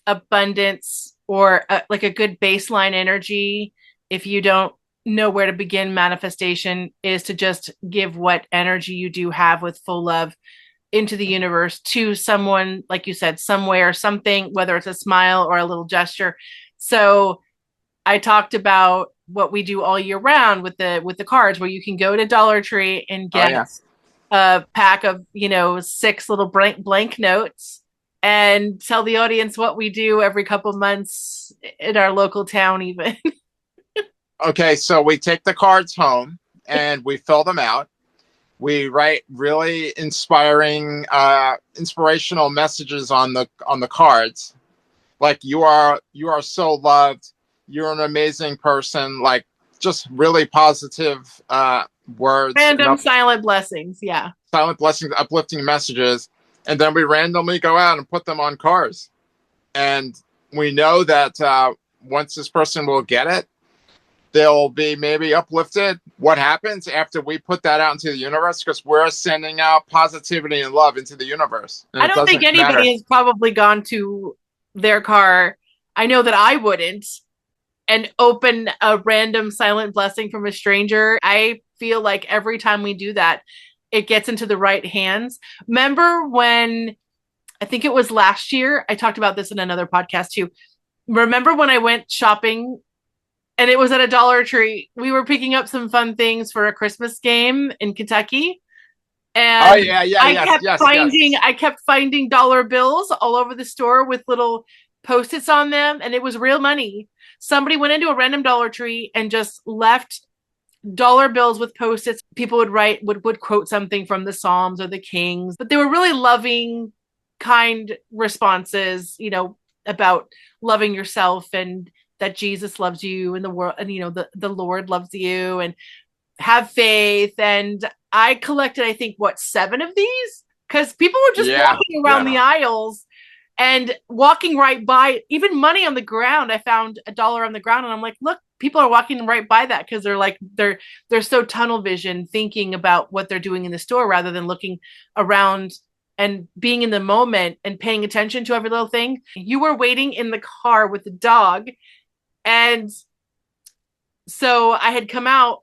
abundance or like a good baseline energy, if you don't know where to begin manifestation, is to just give what energy you do have with full love into the universe to someone, like you said, somewhere, something, whether it's a smile or a little gesture. So I talked about what we do all year round with the cards, where you can go to Dollar Tree and get a pack of 6 little blank notes and tell the audience what we do every couple months in our local town even. Okay, so we take the cards home and we fill them out. We write really inspirational messages on the cards, like you are so loved, you're an amazing person, like just really positive words, random silent blessings, silent blessings, uplifting messages, and then we randomly go out and put them on cards, and we know that once this person will get it, they'll be maybe uplifted. What happens after we put that out into the universe? Because we're sending out positivity and love into the universe. I don't think anybody has probably gone to their car, I know that I wouldn't, and open a random silent blessing from a stranger. I feel like every time we do that, it gets into the right hands. Remember when, I think it was last year, I talked about this in another podcast too. Remember when I went shopping and it was at a Dollar Tree? We were picking up some fun things for a Christmas game in Kentucky. And I kept finding dollar bills all over the store with little Post-its on them, and it was real money. Somebody went into a random Dollar Tree and just left dollar bills with Post-its. People would quote something from the Psalms or the Kings, but they were really loving, kind responses, about loving yourself and that Jesus loves you and the world, and the Lord loves you, and have faith. And I collected, I think, 7 of these, because people were just walking around the aisles and walking right by, even money on the ground. I found $1 on the ground and I'm like, look, people are walking right by that, because they're so tunnel vision, thinking about what they're doing in the store rather than looking around and being in the moment and paying attention to every little thing. You were waiting in the car with the dog, and so I had come out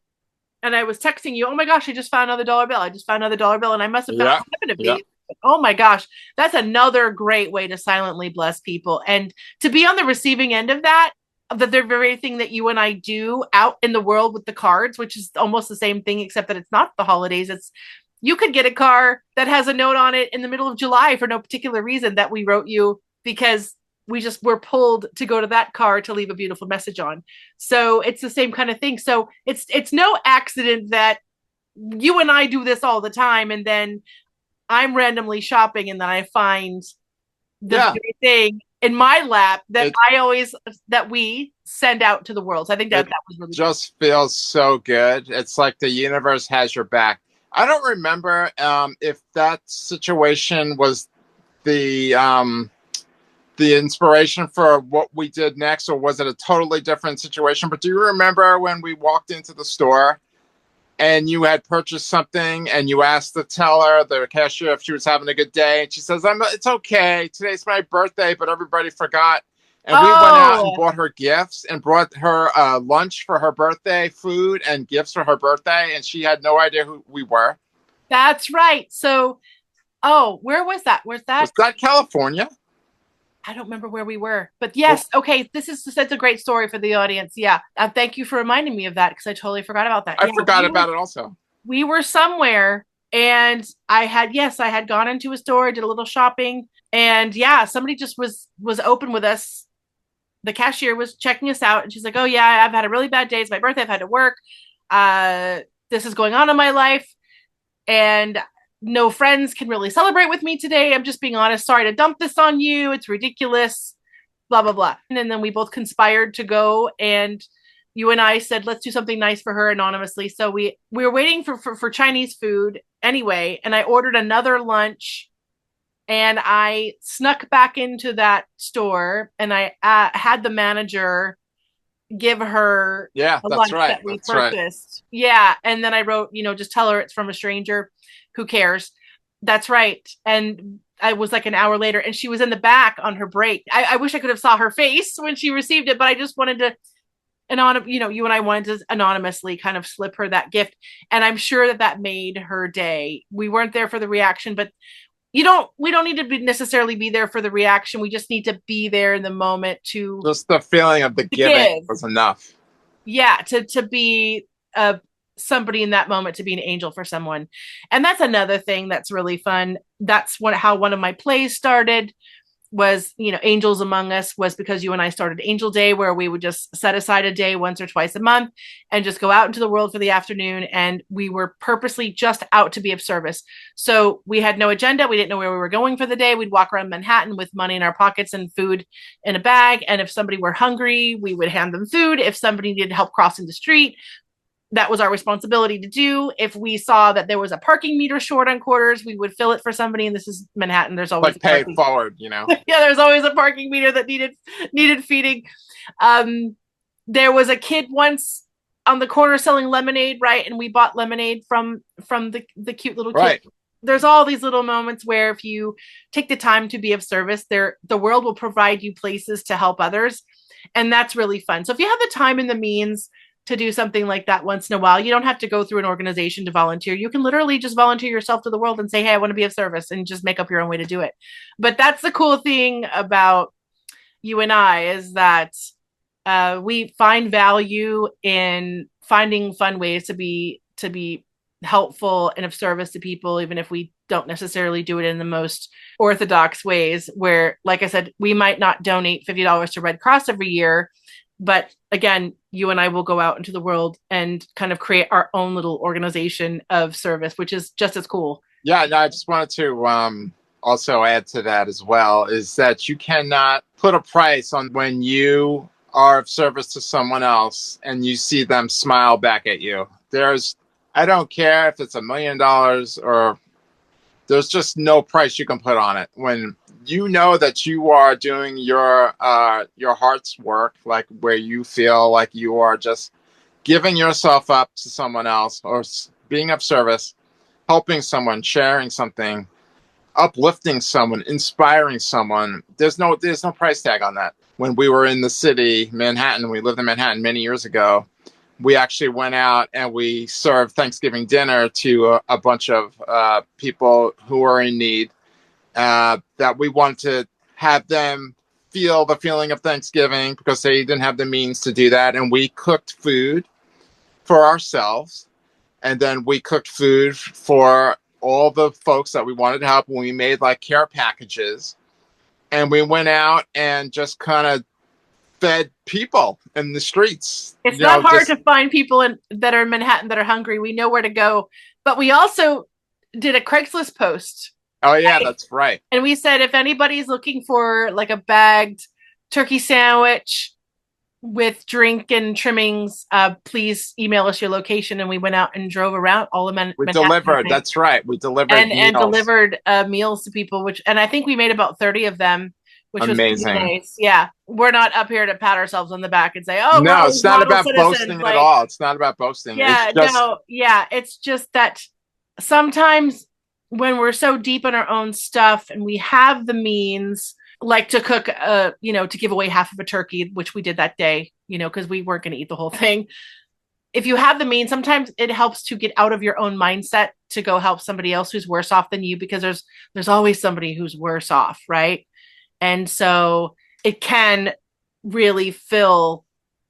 and I was texting you, oh my gosh, I just found another dollar bill. And I must have found 7 of these. Oh my gosh, that's another great way to silently bless people. And to be on the receiving end of that, the very thing that you and I do out in the world with the cards, which is almost the same thing, except that it's not the holidays. It's, you could get a car that has a note on it in the middle of July for no particular reason that we wrote you, because we just were pulled to go to that car to leave a beautiful message on. So it's the same kind of thing. So it's no accident that you and I do this all the time, and then I'm randomly shopping and then I find the very thing in my lap that we send out to the world. So I think that was really just feels so good. It's like the universe has your back. I don't remember if that situation was the inspiration for what we did next, or was it a totally different situation? But do you remember when we walked into the store and you had purchased something and you asked the teller, the cashier, if she was having a good day? And she says, it's okay. Today's my birthday, but everybody forgot. And we went out and bought her gifts and brought her lunch for her birthday, food and gifts for her birthday. And she had no idea who we were. That's right. So, where was that? Was that California? I don't remember where we were, but yes. Okay. That's a great story for the audience. Yeah. Thank you for reminding me of that, because I totally forgot about that. I forgot about it also. We were somewhere and I had gone into a store, did a little shopping, and somebody just was open with us. The cashier was checking us out and she's like, oh yeah, I've had a really bad day. It's my birthday. I've had to work. This is going on in my life, and no friends can really celebrate with me today. I'm just being honest. Sorry to dump this on you. It's ridiculous. Blah, blah, blah. And then we both conspired to go and, you and I said, let's do something nice for her anonymously. So we were waiting for Chinese food anyway. And I ordered another lunch and I snuck back into that store and I had the manager give her Yeah, a that's lunch right. that we That's right. purchased. Yeah. And then I wrote, just tell her it's from a stranger. Who cares? That's right. And I was like an hour later and she was in the back on her break. I wish I could have saw her face when she received it, but I just wanted to, you and I wanted to anonymously kind of slip her that gift. And I'm sure that made her day. We weren't there for the reaction, but we don't need to necessarily be there for the reaction. We just need to be there in the moment to Just the feeling of the giving was enough. Yeah, to be somebody in that moment, to be an angel for someone. And that's another thing that's really fun. That's how one of my plays started was, Angels Among Us was because you and I started Angel Day, where we would just set aside a day once or twice a month and just go out into the world for the afternoon. And we were purposely just out to be of service. So we had no agenda. We didn't know where we were going for the day. We'd walk around Manhattan with money in our pockets and food in a bag. And if somebody were hungry, we would hand them food. If somebody needed help crossing the street, that was our responsibility to do. If we saw that there was a parking meter short on quarters, we would fill it for somebody. And this is Manhattan. There's always like pay it forward, Yeah, there's always a parking meter that needed feeding. There was a kid once on the corner selling lemonade, right? And we bought lemonade from the cute little kid. Right. There's all these little moments where if you take the time to be of service, the world will provide you places to help others. And that's really fun. So if you have the time and the means to do something like that once in a while, you don't have to go through an organization to volunteer. You can literally just volunteer yourself to the world and say, hey, I want to be of service, and just make up your own way to do it. But that's the cool thing about you and I, is that we find value in finding fun ways to be helpful and of service to people, even if we don't necessarily do it in the most orthodox ways, where, like I said, we might not donate $50 to Red Cross every year, but again, you and I will go out into the world and kind of create our own little organization of service, which is just as cool. Yeah, no, I just wanted to also add to that as well, is that you cannot put a price on when you are of service to someone else and you see them smile back at you. I don't care if it's $1 million or there's just no price you can put on it. When you know that you are doing your heart's work, like where you feel like you are just giving yourself up to someone else or being of service, helping someone, sharing something, uplifting someone, inspiring someone, there's no price tag on that. When we were in the city, Manhattan, we lived in Manhattan many years ago, we actually went out and we served Thanksgiving dinner to a bunch of people who were in need, that we wanted to have them feel the feeling of Thanksgiving because they didn't have the means to do that. And we cooked food for ourselves. And then we cooked food for all the folks that we wanted to help. And we made like care packages. And we went out and just kind of fed people in the streets. It's not hard to find people that are in Manhattan that are hungry. We know where to go. But we also did a Craigslist post. Oh, yeah, that's right. And we said, if anybody's looking for like a bagged turkey sandwich with drink and trimmings, please email us your location. And we went out and drove around all of Manhattan. We delivered. That's right. We delivered and delivered meals to people, and I think we made about 30 of them, which amazing. Was nice. Yeah. We're not up here to pat ourselves on the back and say, oh, no, it's not about boasting at all. It's not about boasting. Yeah, it's just that sometimes when we're so deep in our own stuff and we have the means, like to cook, to give away half of a turkey, which we did that day, because we weren't going to eat the whole thing. If you have the means, sometimes it helps to get out of your own mindset to go help somebody else who's worse off than you, because there's always somebody who's worse off, right? And so it can really fill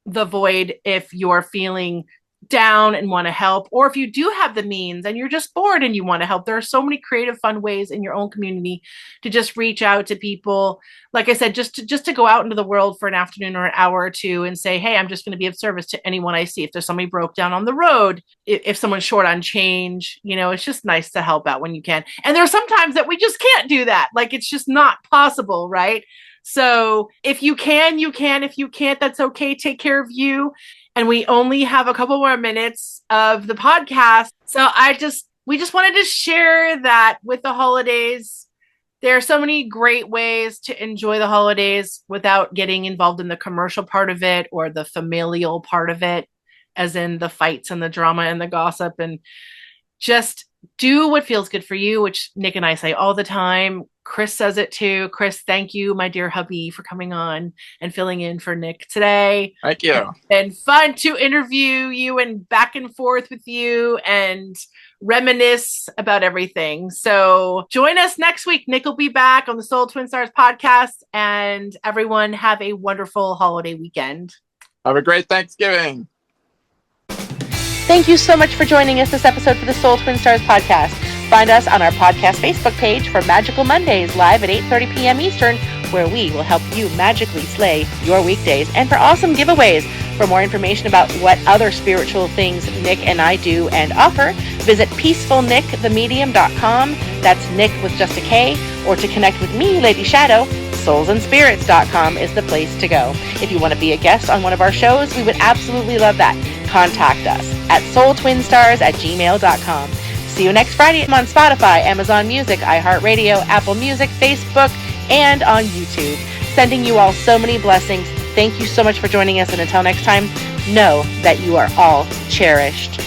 the void if you're feeling down and want to help, or if you do have the means and you're just bored and you want to help. There are so many creative, fun ways in your own community to just reach out to people. Like I said, just to go out into the world for an afternoon or an hour or two and say, hey, I'm just going to be of service to anyone I see. If there's somebody broke down on the road, if someone's short on change, it's just nice to help out when you can. And there are some times that we just can't do that. Like, it's just not possible, right? So if you can, you can. If you can't, that's okay. Take care of you. And we only have a couple more minutes of the podcast. So we just wanted to share that with the holidays, there are so many great ways to enjoy the holidays without getting involved in the commercial part of it or the familial part of it, as in the fights and the drama and the gossip, and just do what feels good for you, which Nick and I say all the time. Chris says it too. Chris, thank you, my dear hubby, for coming on and filling in for Nick today. Thank you. It's been fun to interview you and back and forth with you and reminisce about everything. So join us next week. Nick will be back on the Soul Twin Stars podcast, and everyone have a wonderful holiday weekend. Have a great Thanksgiving. Thank you so much for joining us this episode for the Soul Twin Stars podcast. Find us on our podcast Facebook page for Magical Mondays live at 8:30 p.m. Eastern, where we will help you magically slay your weekdays, and for awesome giveaways. For more information about what other spiritual things Nick and I do and offer, visit peacefulnickthemedium.com. That's Nick with just a K. Or to connect with me, Lady Shadow, soulsandspirits.com is the place to go. If you want to be a guest on one of our shows, we would absolutely love that. Contact us at soultwinstars@gmail.com. See you next Friday on Spotify, Amazon Music, iHeartRadio, Apple Music, Facebook, and on YouTube. Sending you all so many blessings. Thank you so much for joining us, and until next time, know that you are all cherished.